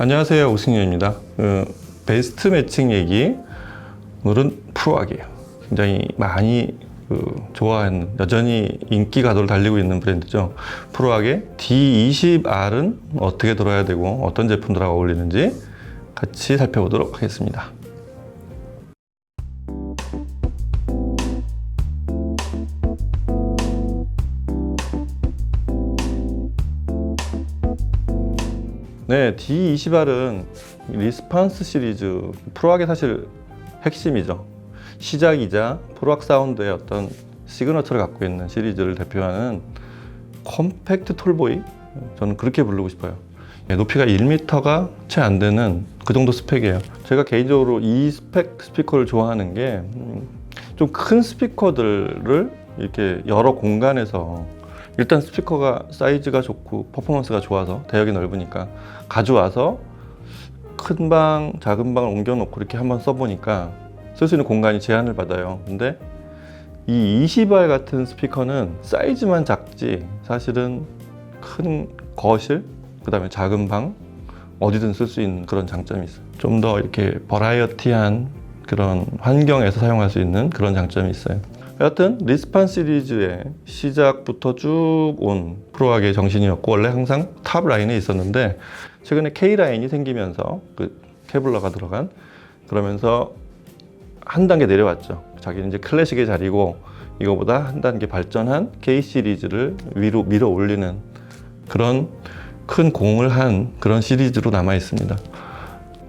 안녕하세요, 오승현입니다. 베스트 매칭 얘기. 오늘은 프로악이에요. 굉장히 많이 좋아하는, 여전히 인기 가도를 달리고 있는 브랜드죠. 프로악의 D20R은 어떻게 들어야 되고 어떤 제품들하고 어울리는지 같이 살펴보도록 하겠습니다. 네, D20R은 리스판스 시리즈, 프로악의 사실 핵심이죠. 시작이자 프로악 사운드의 어떤 시그너처를 갖고 있는 시리즈를 대표하는 컴팩트 톨보이, 저는 그렇게 부르고 싶어요. 높이가 1m가 채 안 되는 그 정도 스펙이에요. 제가 개인적으로 이 스펙 스피커를 좋아하는 게 좀 큰 스피커들을 이렇게 여러 공간에서, 일단 스피커가 사이즈가 좋고 퍼포먼스가 좋아서, 대역이 넓으니까 가져와서 큰 방, 작은 방을 옮겨놓고 이렇게 한번 써보니까 쓸 수 있는 공간이 제한을 받아요. 근데 이 20R 같은 스피커는 사이즈만 작지 사실은 큰 거실, 그 다음에 작은 방, 어디든 쓸 수 있는 그런 장점이 있어요. 좀 더 이렇게 버라이어티한 그런 환경에서 사용할 수 있는 그런 장점이 있어요. 여하튼 리스판 시리즈의 시작부터 쭉 온 프로악의 정신이었고, 원래 항상 탑 라인에 있었는데 최근에 K 라인이 생기면서 그 케블러가 들어간, 그러면서 한 단계 내려왔죠. 자기는 이제 클래식의 자리고 이거보다 한 단계 발전한 K 시리즈를 위로 밀어 올리는 그런 큰 공을 한 그런 시리즈로 남아 있습니다.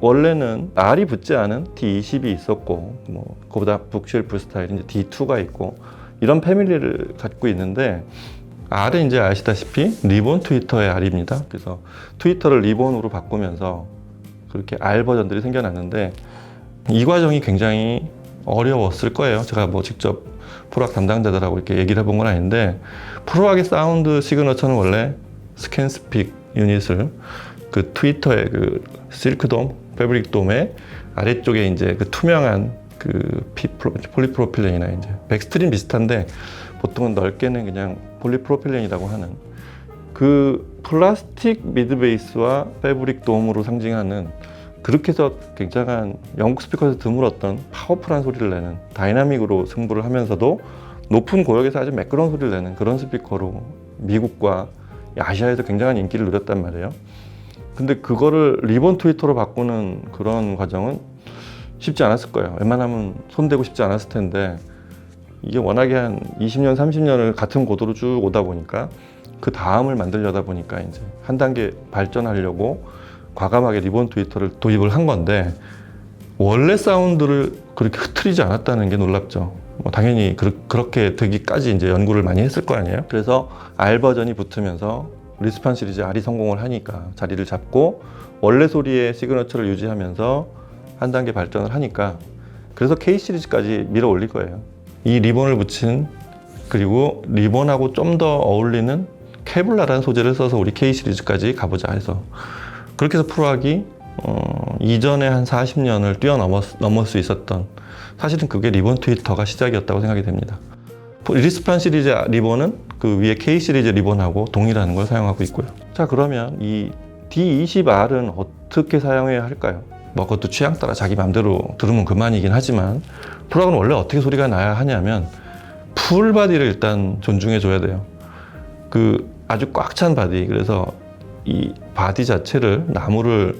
원래는 R이 붙지 않은 D20이 있었고, 그보다 북쉘프 스타일인 D2가 있고, 이런 패밀리를 갖고 있는데, R은 이제 아시다시피 리본 트위터의 R입니다. 그래서 트위터를 리본으로 바꾸면서 그렇게 R 버전들이 생겨났는데, 이 과정이 굉장히 어려웠을 거예요. 제가 직접 프로악 담당자들하고 이렇게 얘기를 해본 건 아닌데, 프로악의 사운드 시그너처는 원래 스캔스픽 유닛을 그 트위터의 그 실크돔, 패브릭돔의 아래쪽에 이제 그 투명한 그 폴리프로필렌이나 이제 백스트림 비슷한데 보통은 넓게는 그냥 폴리프로필렌이라고 하는 그 플라스틱 미드베이스와 패브릭돔으로 상징하는, 그렇게 해서 굉장한 영국 스피커에서 드물었던 파워풀한 소리를 내는, 다이나믹으로 승부를 하면서도 높은 고역에서 아주 매끄러운 소리를 내는 그런 스피커로 미국과 아시아에서 굉장한 인기를 누렸단 말이에요. 근데 그거를 리본 트위터로 바꾸는 그런 과정은 쉽지 않았을 거예요. 웬만하면 손대고 싶지 않았을 텐데, 이게 워낙에 한 20년, 30년을 같은 고도로 쭉 오다 보니까 그 다음을 만들려다 보니까 이제 한 단계 발전하려고 과감하게 리본 트위터를 도입을 한 건데, 원래 사운드를 그렇게 흐트리지 않았다는 게 놀랍죠. 당연히 그렇게 되기까지 이제 연구를 많이 했을 거 아니에요. 그래서 R 버전이 붙으면서 리스판 시리즈 R이 성공을 하니까, 자리를 잡고 원래 소리의 시그너처를 유지하면서 한 단계 발전을 하니까, 그래서 K 시리즈까지 밀어 올릴 거예요. 이 리본을 붙인, 그리고 리본하고 좀 더 어울리는 케블라라는 소재를 써서 우리 K 시리즈까지 가보자 해서, 그렇게 해서 프로악이 이전에 한 40년을 뛰어넘을 수 있었던, 사실은 그게 리본 트위터가 시작이었다고 생각이 됩니다. 리스판 시리즈 리본은 그 위에 K 시리즈 리본하고 동일한 걸 사용하고 있고요. 자, 그러면 이 D20R은 어떻게 사용해야 할까요? 그것도 취향 따라 자기 맘대로 들으면 그만이긴 하지만, 프로악은 원래 어떻게 소리가 나야 하냐면 풀 바디를 일단 존중해 줘야 돼요. 그 아주 꽉 찬 바디, 그래서 이 바디 자체를 나무를,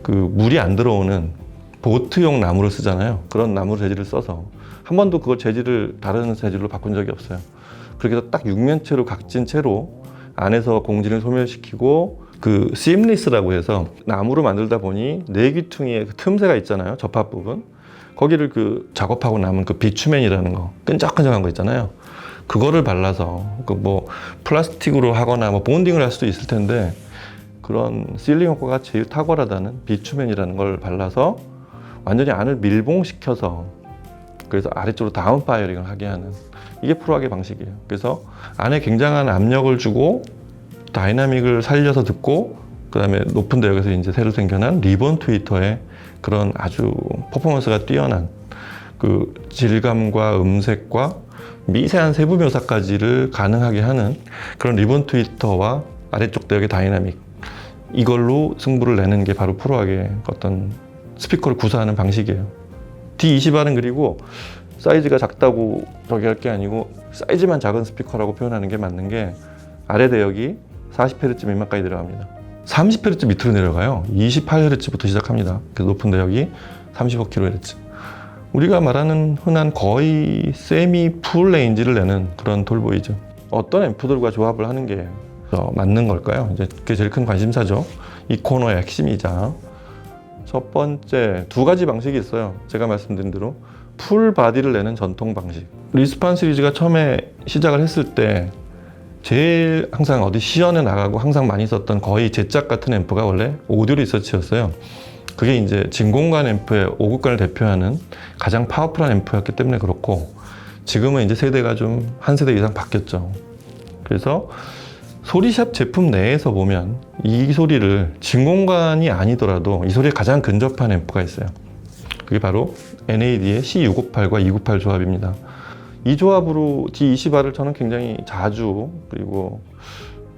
그 물이 안 들어오는 보트용 나무를 쓰잖아요. 그런 나무 재질을 써서 한 번도 그걸 재질을 다른 재질로 바꾼 적이 없어요. 그렇게 해서 딱 육면체로 각진 채로 안에서 공진을 소멸시키고, 그 심리스라고 해서 나무로 만들다 보니 내귀퉁이에 그 틈새가 있잖아요. 접합 부분. 거기를 그 작업하고 남은 그 비추맨이라는 거, 끈적끈적한 거 있잖아요. 그거를 발라서 플라스틱으로 하거나 본딩을 할 수도 있을 텐데, 그런 실링 효과가 제일 탁월하다는 비추맨이라는 걸 발라서 완전히 안을 밀봉시켜서, 그래서 아래쪽으로 다운 파이어링을 하게 하는, 이게 프로악의 방식이에요. 그래서 안에 굉장한 압력을 주고 다이나믹을 살려서 듣고, 그 다음에 높은 대역에서 이제 새로 생겨난 리본 트위터의 그런 아주 퍼포먼스가 뛰어난 그 질감과 음색과 미세한 세부 묘사까지를 가능하게 하는 그런 리본 트위터와 아래쪽 대역의 다이나믹, 이걸로 승부를 내는 게 바로 프로악의 어떤 스피커를 구사하는 방식이에요. D20R은 그리고 사이즈가 작다고 저기 할 게 아니고 사이즈만 작은 스피커라고 표현하는 게 맞는 게 아래 대역이 40Hz 미만까지 들어갑니다. 30Hz 밑으로 내려가요. 28Hz부터 시작합니다. 그래서 높은 대역이 35kHz. 우리가 말하는 흔한 거의 세미 풀 레인지를 내는 그런 톨보이죠. 어떤 앰프들과 조합을 하는 게 맞는 걸까요? 이제 그게 제일 큰 관심사죠. 이 코너의 핵심이자 첫 번째 두 가지 방식이 있어요. 제가 말씀드린 대로 풀 바디를 내는 전통 방식. 리스판 시리즈가 처음에 시작을 했을 때 제일 항상 어디 시연에 나가고 항상 많이 썼던 거의 제작 같은 앰프가 원래 오디오 리서치였어요. 그게 이제 진공관 앰프의 5국관을 대표하는 가장 파워풀한 앰프였기 때문에 그렇고, 지금은 이제 세대가 좀 한 세대 이상 바뀌었죠. 그래서 소리샵 제품 내에서 보면 이 소리를 진공관이 아니더라도 이 소리에 가장 근접한 앰프가 있어요. 그게 바로 NAD의 C658과 298 조합입니다. 이 조합으로 D20R을 저는 굉장히 자주 그리고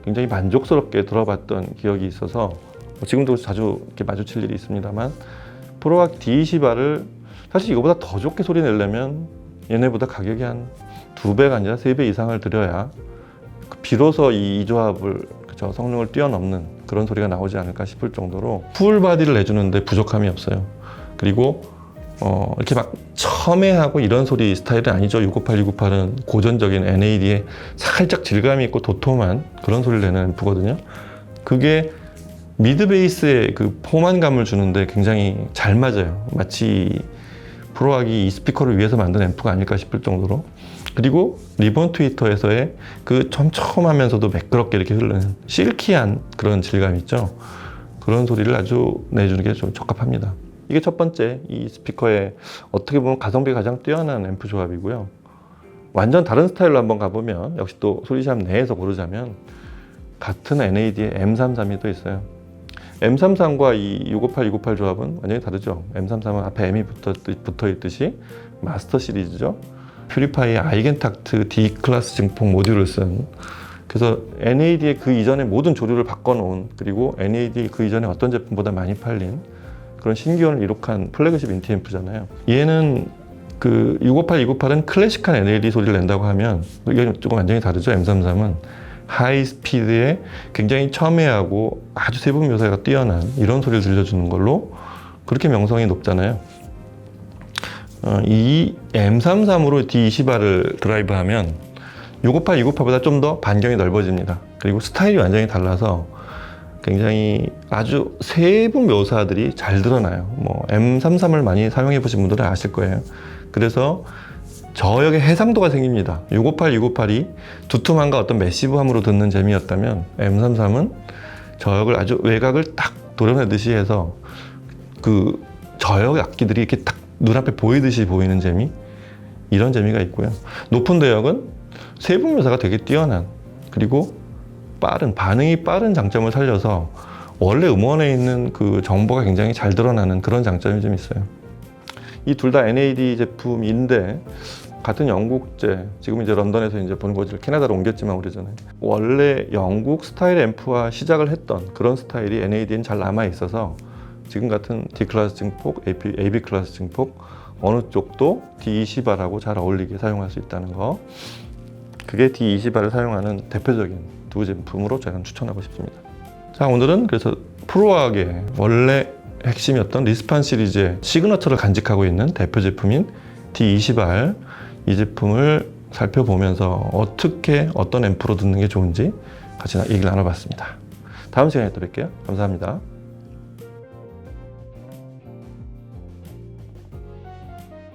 굉장히 만족스럽게 들어봤던 기억이 있어서 지금도 자주 이렇게 마주칠 일이 있습니다만, 프로악 D20R을 사실 이거보다 더 좋게 소리 내려면 얘네보다 가격이 한 2배가 아니라 3배 이상을 들여야 비로소 이 조합을 성능을 뛰어넘는 그런 소리가 나오지 않을까 싶을 정도로 풀 바디를 내주는데 부족함이 없어요. 그리고 이렇게 막 첨예하고 이런 소리 스타일은 아니죠. 658, 298은 고전적인 NAD에 살짝 질감이 있고 도톰한 그런 소리를 내는 앰프거든요. 그게 미드 베이스에 그 포만감을 주는데 굉장히 잘 맞아요. 마치 프로악이 이 스피커를 위해서 만든 앰프가 아닐까 싶을 정도로. 그리고 리본 트위터에서의 그 촘촘하면서도 매끄럽게 이렇게 흐르는 실키한 그런 질감 있죠. 그런 소리를 아주 내주는 게 좀 적합합니다. 이게 첫 번째, 이 스피커의 어떻게 보면 가성비가 가장 뛰어난 앰프 조합이고요. 완전 다른 스타일로 한번 가보면 역시 또 소리샵 내에서 고르자면 같은 NAD의 M33이 또 있어요. M33과 이 658, 298 조합은 완전히 다르죠. M33은 앞에 M이 붙어 있듯이 마스터 시리즈죠. 퓨리파이의 아이겐탁트 D 클래스 증폭 모듈을 쓴, 그래서 NAD의 그 이전의 모든 조류를 바꿔놓은, 그리고 NAD 그 이전에 어떤 제품보다 많이 팔린 그런 신기원을 이룩한 플래그십 인티 앰프잖아요. 얘는 그 658, 298은 클래식한 NAD 소리를 낸다고 하면 이게 조금 완전히 다르죠. M33은 하이 스피드에 굉장히 첨예하고 아주 세분 묘사가 뛰어난 이런 소리를 들려주는 걸로 그렇게 명성이 높잖아요. 이 M33으로 D20R을 드라이브하면 658, 298보다 좀 더 반경이 넓어집니다. 그리고 스타일이 완전히 달라서 굉장히 아주 세부 묘사들이 잘 드러나요. 뭐 M33을 많이 사용해 보신 분들은 아실 거예요. 그래서 저역의 해상도가 생깁니다. 658, 298이 두툼함과 어떤 매시브함으로 듣는 재미였다면 M33은 저역을 아주 외곽을 딱 도려내듯이 해서 그 저역 악기들이 이렇게 딱 눈앞에 보이듯이 보이는 재미, 이런 재미가 있고요. 높은 대역은 세부 묘사가 되게 뛰어난, 그리고 반응이 빠른 장점을 살려서 원래 음원에 있는 그 정보가 굉장히 잘 드러나는 그런 장점이 좀 있어요. 이 둘 다 NAD 제품인데 같은 영국제, 지금 이제 런던에서 이제 본거지를 캐나다로 옮겼지만 오래전에 원래 영국 스타일 앰프와 시작을 했던 그런 스타일이 NAD는 잘 남아 있어서 지금 같은 D 클래스 증폭, AB 클래스 증폭 어느 쪽도 D20R하고 잘 어울리게 사용할 수 있다는 거, 그게 D20R을 사용하는 대표적인 두 제품으로 제가 추천하고 싶습니다. 자, 오늘은 그래서 프로악의 원래 핵심이었던 리스판 시리즈의 시그너처를 간직하고 있는 대표 제품인 D20R, 이 제품을 살펴보면서 어떻게 어떤 앰프로 듣는 게 좋은지 같이 얘기를 나눠봤습니다. 다음 시간에 또 뵐게요. 감사합니다.